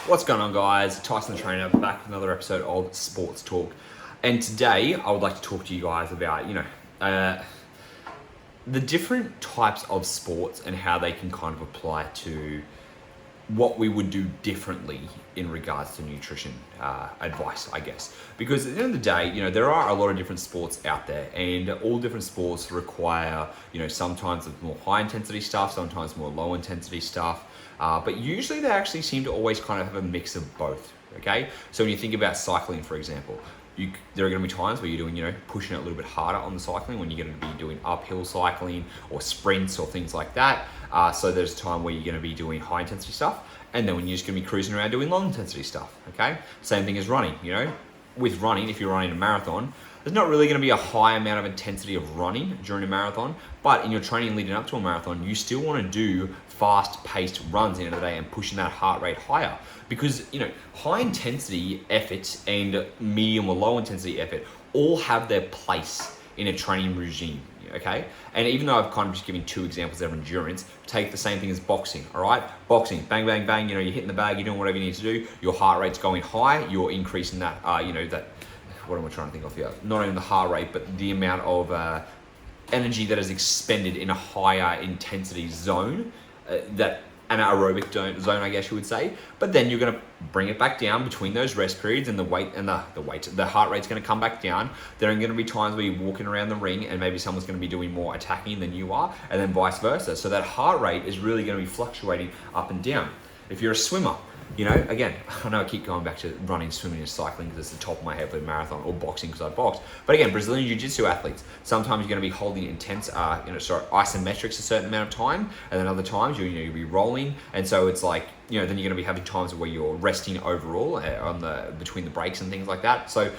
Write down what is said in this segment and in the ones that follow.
What's going on, guys? Tyson the Trainer back with another episode of Sports Talk. And today I would like to talk to you guys about, the different types of sports and how they can kind of apply to what we would do differently in regards to nutrition advice, I guess. Because at the end of the day, there are a lot of different sports out there, and all different sports require, sometimes more high intensity stuff, sometimes more low intensity stuff. But usually they actually seem to always kind of have a mix of both, okay? So when you think about cycling, for example, there are going to be times where you're doing, pushing it a little bit harder on the cycling when you're going to be doing uphill cycling or sprints or things like that. So there's a time where you're going to be doing high intensity stuff, and then when you're just going to be cruising around doing low intensity stuff, okay? Same thing as running, With running, if you're running a marathon, there's not really going to be a high amount of intensity of running during a marathon, but in your training leading up to a marathon, you still want to do fast-paced runs at the end of the day and pushing that heart rate higher. Because, high intensity effort and medium or low intensity effort all have their place in a training regime, okay? And even though I've kind of just given two examples of endurance, take the same thing as boxing, all right? Boxing, bang, bang, bang, you're hitting the bag, you're doing whatever you need to do, your heart rate's going high, you're increasing that, what am I trying to think of here? Not even the heart rate, but the amount of energy that is expended in a higher intensity zone, that an aerobic zone, I guess you would say. But then you're going to bring it back down between those rest periods, and the heart rate's going to come back down. There are going to be times where you're walking around the ring and maybe someone's going to be doing more attacking than you are, and then vice versa. So that heart rate is really going to be fluctuating up and down. If you're a swimmer, again, I know I keep going back to running, swimming, and cycling because it's the top of my head for the marathon, or boxing because I box. But again, Brazilian Jiu-Jitsu athletes, sometimes you're going to be holding intense, isometrics a certain amount of time, and then other times you'll be rolling, and so it's like, then you're going to be having times where you're resting overall between the breaks and things like that. So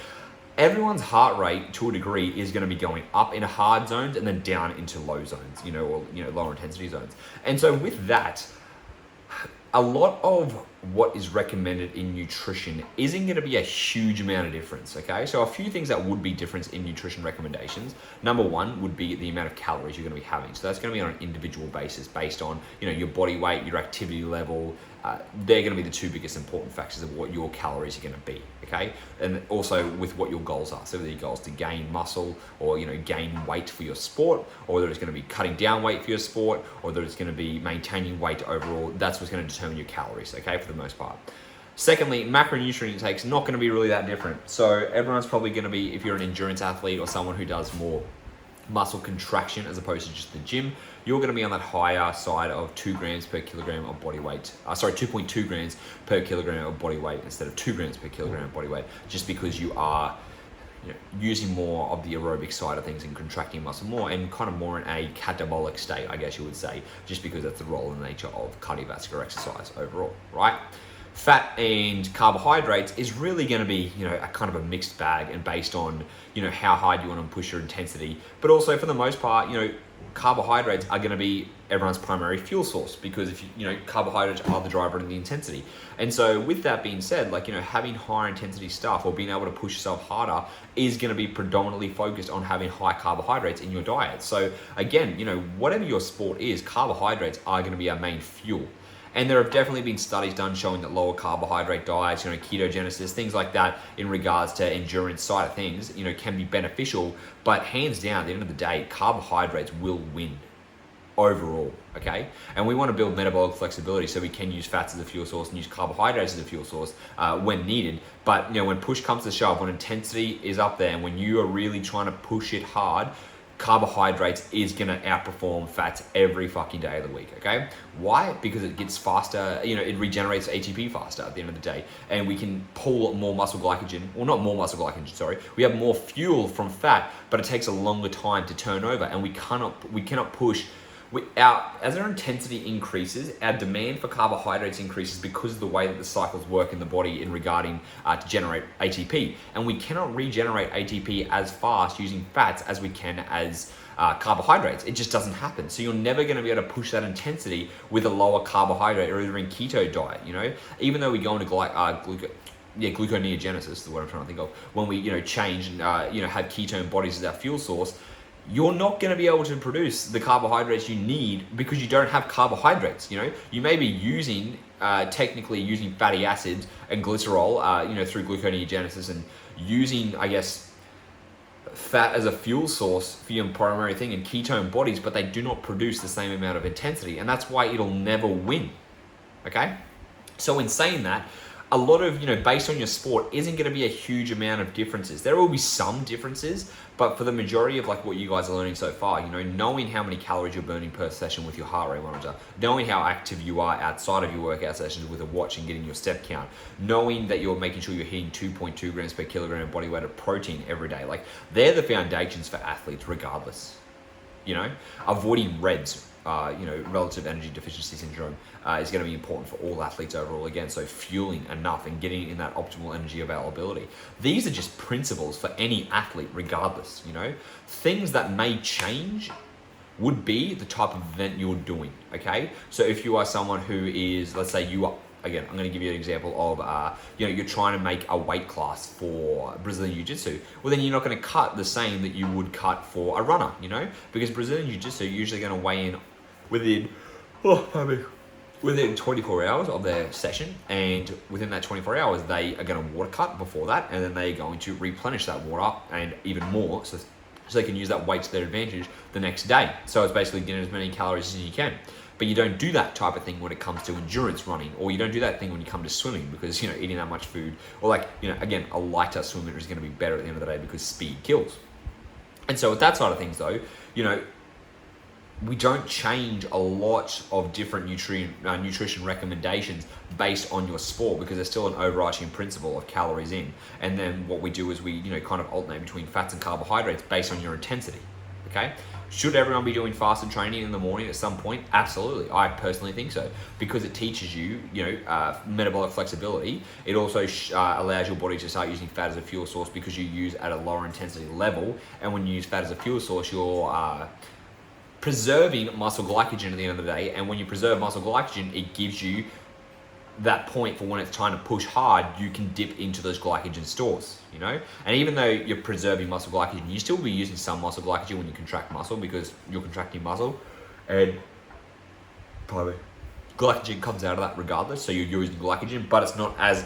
everyone's heart rate, to a degree, is going to be going up in hard zones and then down into low zones, or lower intensity zones. And so with that, a lot of what is recommended in nutrition isn't going to be a huge amount of difference, okay? So a few things that would be different in nutrition recommendations. Number one would be the amount of calories you're going to be having. So that's going to be on an individual basis based on, your body weight, your activity level. They're going to be the two biggest important factors of what your calories are going to be, okay? And also with what your goals are. So whether your goals to gain muscle or, gain weight for your sport, or whether it's going to be cutting down weight for your sport, or whether it's going to be maintaining weight overall, that's what's going to determine your calories, okay, for the most part. Secondly, macronutrient intake is not going to be really that different. So everyone's probably going to be, if you're an endurance athlete or someone who does more muscle contraction as opposed to just the gym, you're going to be on that higher side of 2 grams per kilogram of body weight. 2.2 grams per kilogram of body weight instead of 2 grams per kilogram of body weight, just because you are using more of the aerobic side of things and contracting muscle more, and kind of more in a catabolic state, I guess you would say, just because that's the role and nature of cardiovascular exercise overall, right? Fat and carbohydrates is really going to be, a kind of a mixed bag, and based on, how hard you want to push your intensity. But also, for the most part, carbohydrates are going to be everyone's primary fuel source, because if carbohydrates are the driver in the intensity. And so with that being said, having higher intensity stuff or being able to push yourself harder is going to be predominantly focused on having high carbohydrates in your diet. So again, whatever your sport is, carbohydrates are going to be our main fuel. And there have definitely been studies done showing that lower carbohydrate diets, ketogenesis, things like that, in regards to endurance side of things, can be beneficial. But hands down, at the end of the day, carbohydrates will win overall, okay? And we want to build metabolic flexibility so we can use fats as a fuel source and use carbohydrates as a fuel source when needed. But, when push comes to shove, when intensity is up there, and when you are really trying to push it hard, carbohydrates is going to outperform fats every fucking day of the week, okay? Why? Because it gets faster, it regenerates ATP faster at the end of the day, and we can pull more muscle glycogen, or not more muscle glycogen, sorry. We have more fuel from fat, but it takes a longer time to turn over, and we cannot push. As our intensity increases, our demand for carbohydrates increases because of the way that the cycles work in the body in regarding to generate ATP. And we cannot regenerate ATP as fast using fats as we can as carbohydrates. It just doesn't happen. So you're never going to be able to push that intensity with a lower carbohydrate or either in keto diet, Even though we go into gluconeogenesis is what I'm trying to think of. When we, change and, have ketone bodies as our fuel source, you're not going to be able to produce the carbohydrates you need because you don't have carbohydrates. You may be using technically using fatty acids and glycerol, through gluconeogenesis, and using, I guess, fat as a fuel source for your primary thing in ketone bodies, but they do not produce the same amount of intensity, and that's why it'll never win. Okay, so in saying that, a lot of, based on your sport, isn't going to be a huge amount of differences. There will be some differences, but for the majority of like what you guys are learning so far, knowing how many calories you're burning per session with your heart rate monitor, knowing how active you are outside of your workout sessions with a watch and getting your step count, knowing that you're making sure you're hitting 2.2 grams per kilogram of body weight of protein every day, like they're the foundations for athletes regardless. Avoiding REDS, relative energy deficiency syndrome, is going to be important for all athletes overall again. So fueling enough and getting in that optimal energy availability. These are just principles for any athlete regardless, Things that may change would be the type of event you're doing, okay? So if you are someone who is, let's say you are, again, I'm going to give you an example of, you're trying to make a weight class for Brazilian Jiu-Jitsu. Well, then you're not going to cut the same that you would cut for a runner, because Brazilian Jiu-Jitsu are usually going to weigh in within 24 hours of their session, and within that 24 hours, they are going to water cut before that, and then they're going to replenish that water and even more, so they can use that weight to their advantage the next day. So it's basically getting as many calories as you can. But you don't do that type of thing when it comes to endurance running, or you don't do that thing when you come to swimming, because, eating that much food, or again, a lighter swimmer is going to be better at the end of the day because speed kills. And so with that side of things though, we don't change a lot of different nutrition recommendations based on your sport, because there's still an overarching principle of calories in. And then what we do is we, kind of alternate between fats and carbohydrates based on your intensity, okay? Should everyone be doing fasted training in the morning at some point? Absolutely. I personally think so, because it teaches you, metabolic flexibility. It also allows your body to start using fat as a fuel source, because you use at a lower intensity level. And when you use fat as a fuel source, you're preserving muscle glycogen at the end of the day. And when you preserve muscle glycogen, it gives you that point for when it's time to push hard, you can dip into those glycogen stores, And even though you're preserving muscle glycogen, you still be using some muscle glycogen when you contract muscle, because you're contracting muscle, and glycogen comes out of that regardless. So you're using glycogen, but it's not as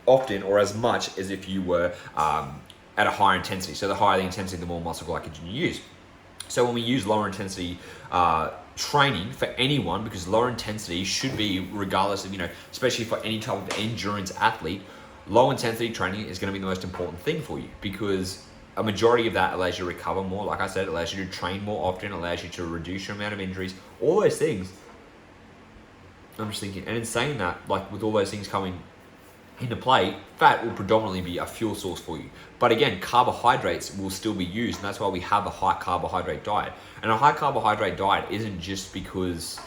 often or as much as if you were at a higher intensity. So the higher the intensity, the more muscle glycogen you use. So when we use lower intensity training for anyone, because lower intensity should be, regardless of, especially for any type of endurance athlete, low intensity training is going to be the most important thing for you, because a majority of that allows you to recover more. Like I said, it allows you to train more often, allows you to reduce your amount of injuries, all those things. I'm just thinking, and in saying that, like with all those things coming into play, fat will predominantly be a fuel source for you. But again, carbohydrates will still be used, and that's why we have a high carbohydrate diet. And a high carbohydrate diet isn't just because,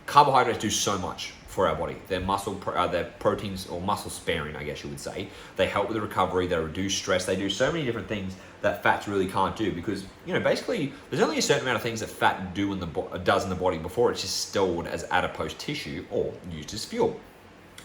carbohydrates do so much for our body. They're they're proteins, or muscle sparing, I guess you would say. They help with the recovery, they reduce stress, they do so many different things that fats really can't do, because, basically there's only a certain amount of things that fat does in the body before it's just stored as adipose tissue or used as fuel.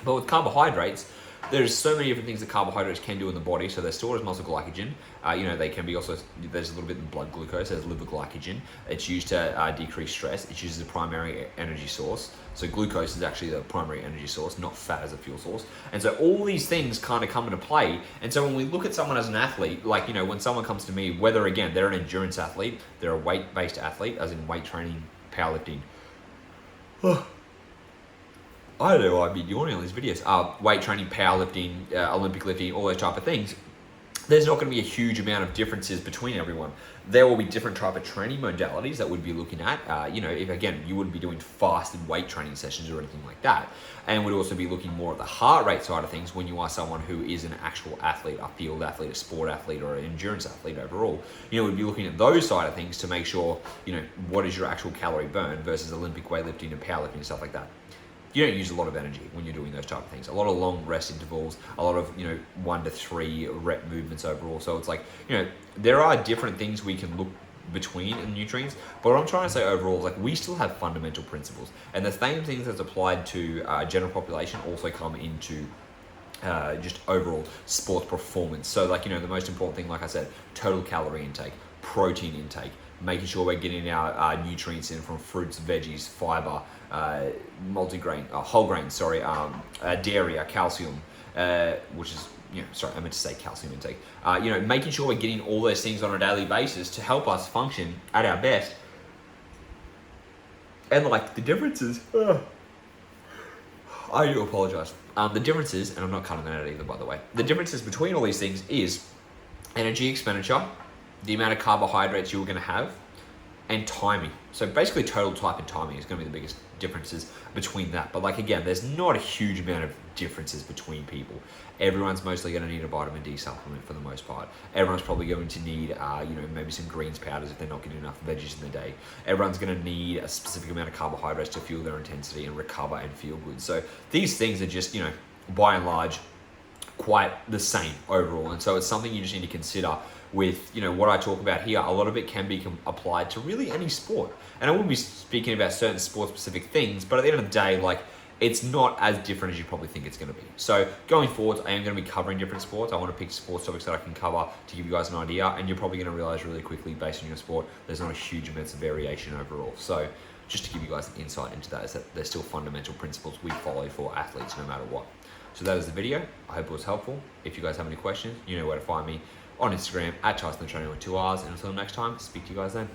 But with carbohydrates, there's so many different things that carbohydrates can do in the body. So they're stored as muscle glycogen. They can be also, there's a little bit in blood glucose, there's liver glycogen. It's used to decrease stress. It's used as a primary energy source. So glucose is actually the primary energy source, not fat as a fuel source. And so all these things kind of come into play. And so when we look at someone as an athlete, when someone comes to me, whether again, they're an endurance athlete, they're a weight-based athlete, as in weight training, powerlifting. I don't know why I've been yawning on these videos. Weight training, powerlifting, Olympic lifting, all those type of things. There's not going to be a huge amount of differences between everyone. There will be different type of training modalities that we'd be looking at. If again, you wouldn't be doing fasted weight training sessions or anything like that. And we'd also be looking more at the heart rate side of things when you are someone who is an actual athlete, a field athlete, a sport athlete, or an endurance athlete overall. We'd be looking at those side of things to make sure, what is your actual calorie burn versus Olympic weightlifting and powerlifting and stuff like that. You don't use a lot of energy when you're doing those type of things. A lot of long rest intervals, a lot of, 1 to 3 rep movements overall. So it's like, there are different things we can look between in nutrients, but what I'm trying to say overall is we still have fundamental principles, and the same things that's applied to general population also come into just overall sports performance. So the most important thing, like I said, total calorie intake, protein intake, making sure we're getting our nutrients in from fruits, veggies, fiber, multigrain, whole grain, dairy, calcium, which is, I meant to say calcium intake. Making sure we're getting all those things on a daily basis to help us function at our best. And like the differences, I do apologize. The differences, and I'm not cutting that out either, by the way. The differences between all these things is energy expenditure, the amount of carbohydrates you're going to have, and timing. So basically total type and timing is going to be the biggest differences between that. But like, again, there's not a huge amount of differences between people. Everyone's mostly going to need a vitamin D supplement for the most part. Everyone's probably going to need, maybe some greens powders if they're not getting enough veggies in the day. Everyone's going to need a specific amount of carbohydrates to fuel their intensity and recover and feel good. So these things are just, by and large, quite the same overall. And so it's something you just need to consider with, what I talk about here. A lot of it can be applied to really any sport. And I wouldn't be speaking about certain sport-specific things, but at the end of the day, like, it's not as different as you probably think it's going to be. So going forward, I am going to be covering different sports. I want to pick sports topics that I can cover to give you guys an idea. And you're probably going to realize really quickly, based on your sport, there's not a huge amounts of variation overall. So just to give you guys an insight into that, is that there's still fundamental principles we follow for athletes no matter what. So that is the video. I hope it was helpful. If you guys have any questions, you know where to find me on Instagram @CharlestonTraining with 2 R's. And until next time, speak to you guys then.